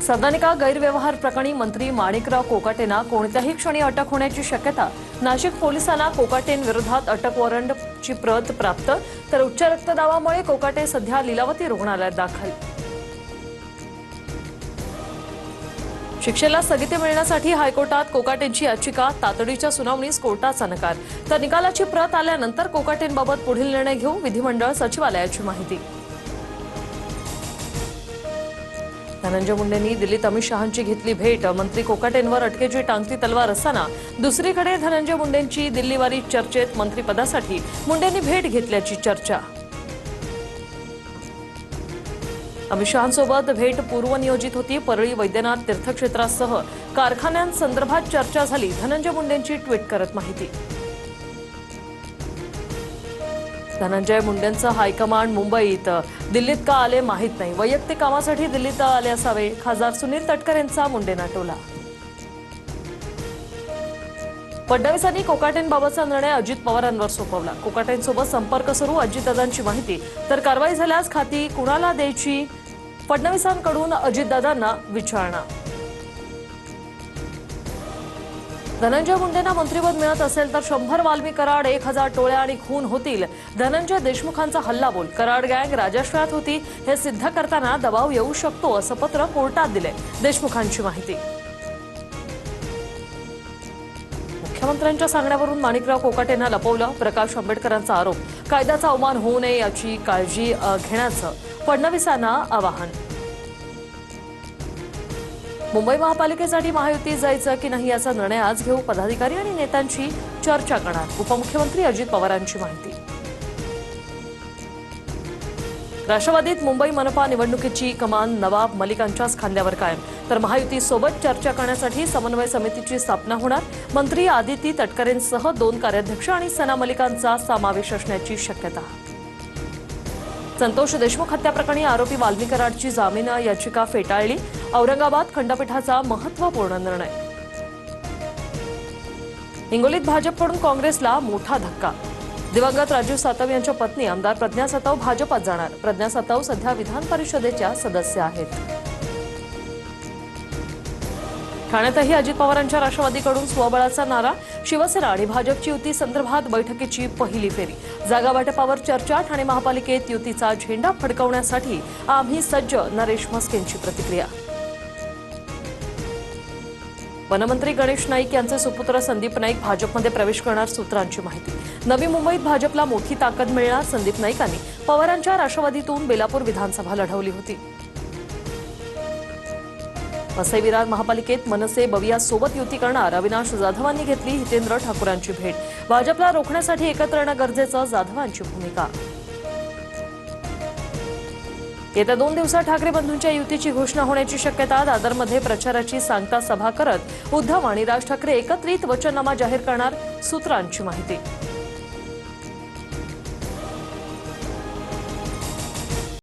सदनिका गैरव्यवहार प्रकरणी मंत्री माणिकराव कोकाटेंना कोणत्याही क्षणी अटक होण्याची शक्यता। नाशिक पोलिसांना कोकाटेंविरोधात अटक वॉरंटची प्रत प्राप्त, तर उच्च रक्तदाबामुळे कोकाटे सध्या लीलावती रुग्णालयात दाखल। शिक्षेला स्थगिती मिळण्यासाठी हायकोर्टात कोकाटेंची याचिका, तातडीच्या सुनावणीस कोर्टाचा नकार। तर निकालाची प्रत आल्यानंतर कोकाटेंबाबत पुढील निर्णय घेऊ, विधिमंडळ सचिवालयाची माहिती। धनंजय मुंडेंनी दिल्लीत अमित शहांची घेतली भेट। मंत्री कोकाटेंवर अटकेची टांगती तलवार असताना दुसरीकडे धनंजय मुंडेंची दिल्लीवारी चर्चेत। मंत्रिपदासाठी मुंडेंनी भेट घेतल्याची चर्चा। अमित शहांसोबत भेट पूर्वनियोजित होती। परळी वैद्यनाथ तीर्थक्षेत्रासह कारखान्यांसंदर्भात चर्चा झाली। धनंजय मुंडेंची ट्विट करत माहिती। धनंजय मुंडेंचं हायकमांड मुंबईत, दिल्लीत का आले माहीत नाही। वैयक्तिक कामासाठी दिल्लीत आले असावे। खासदार सुनील तटकरे यांचा मुंडेंना टोला। फडणवीसांनी कोकाटेंबाबतचा निर्णय अजित पवारांवर सोपवला। कोकाटेंसोबत संपर्क सुरू, अजितदादांची माहिती। तर कारवाई झाल्यास खाती कुणाला द्यायची, फडणवीसांकडून अजितदादांना विचारणा। धनंजय मुंडेंना मंत्रिपद मिळत असेल तर 100 वाल्मी कराड, 1000 टोळ्या आणि खून होतील। धनंजय देशमुखांचा हल्लाबोल, कराड गँग राजश्रयात होती हे सिद्ध करताना दबाव येऊ शकतो असं पत्र कोर्टात दिले। देशमुखांची माहिती। मुख्यमंत्र्यांच्या सांगण्यावरून माणिकराव कोकाटेंना लपवलं, प्रकाश आंबेडकरांचा आरोप। कायद्याचा अवमान होऊ नये याची काळजी घेण्याचं फडणवीसांना आवाहन। मुंबई महापालिकेसाठी महायुतीत जायचं की नाही याचा निर्णय आज घेऊ, पदाधिकारी आणि नेत्यांची चर्चा करणार। उपमुख्यमंत्री अजित पवारांची माहिती। राष्ट्रवादीत मुंबई मनपा निवडणुकीची कमान नवाब मलिकांच्याच खांद्यावर कायम। तर महायुतीसोबत चर्चा करण्यासाठी समन्वय समितीची स्थापना होणार। मंत्री आदिती तटकरेंसह 2 कार्याध्यक्ष आणि सना मलिकांचा समावेश असण्याची शक्यता। संतोष देशमुख हत्याप्रकरणी आरोपी वाल्मी कराडची जामीन याचिका फेटाळली। औरंगाबाद खंडपीठाचा महत्त्वपूर्ण निर्णय। हिंगोलीत भाजपकडून काँग्रेसला मोठा धक्का। दिवंगत राजीव सातव यांच्या पत्नी आमदार प्रज्ञा सातव भाजपात जाणार। प्रज्ञा सातव सध्या विधान परिषदेच्या सदस्य आहेत। ठाण्यातही अजित पवारांच्या राष्ट्रवादीकडून स्वबळाचा नारा। शिवसेना आणि भाजपची युती संदर्भात बैठकीची पहिली फेरी। जागा वाटपावर चर्चा। ठाणे महापालिकेत युतीचा झेंडा फडकवण्यासाठी आम्ही सज्ज, नरेश म्हस्केंची प्रतिक्रिया। वनमंत्री गणेश नाईक यांचे सुपुत्र संदीप नाईक भाजपमध्ये प्रवेश करणार, सूत्रांची माहिती। नवी मुंबईत भाजपला मोठी ताकद मिळणार। संदीप नाईकांनी पवारांच्या राष्ट्रवादीतून बेलापूर विधानसभा लढवली होती। वसई विरार महापालिकेत मनसे बविया सोबत युती करणार। अविनाश जाधवांनी घेतली हितेंद्र ठाकूरांची भेट। भाजपला रोखण्यासाठी एकत्र येणं गरजेचं, जाधवांची भूमिका। येत्या 2 दिवसात ठाकरे बंधूंच्या युतीची घोषणा होण्याची शक्यता। दादरमध्ये प्रचाराची सांगता सभा करत उद्धव आणि राज ठाकरे एकत्रित वचननामा जाहीर करणार, सूत्रांची माहिती।